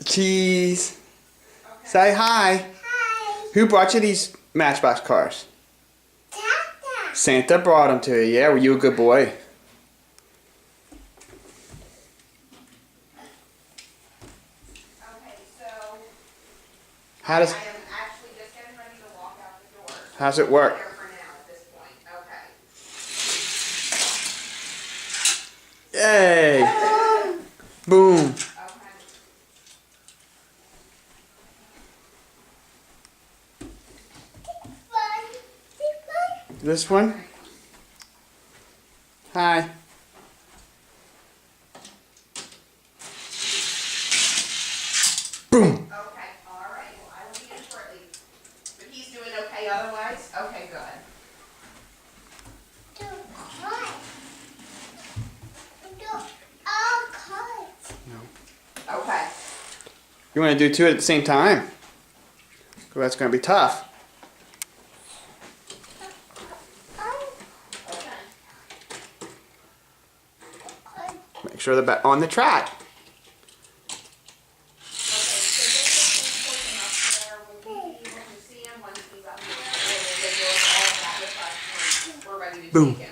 Cheese. Okay. Say hi. Hi. Who brought you these Matchbox cars? Tata. Santa brought them to you. Yeah, were you a good boy? Okay, so How does I am actually just getting ready to walk out the door. So How's it work? there for now at this point. Okay. Yay! Boom. Okay. This one? Hi. Boom. Okay. All right. Well, I will be in shortly. But he's doing okay otherwise? Okay, good. Okay. You want to do two at the same time? 'Cause that's going to be tough. Okay. Make sure they're on the track. Okay, so just the portion up there, we'll be able to see him once he's up there. We'll video all of that with us when we're ready to Boom. take it.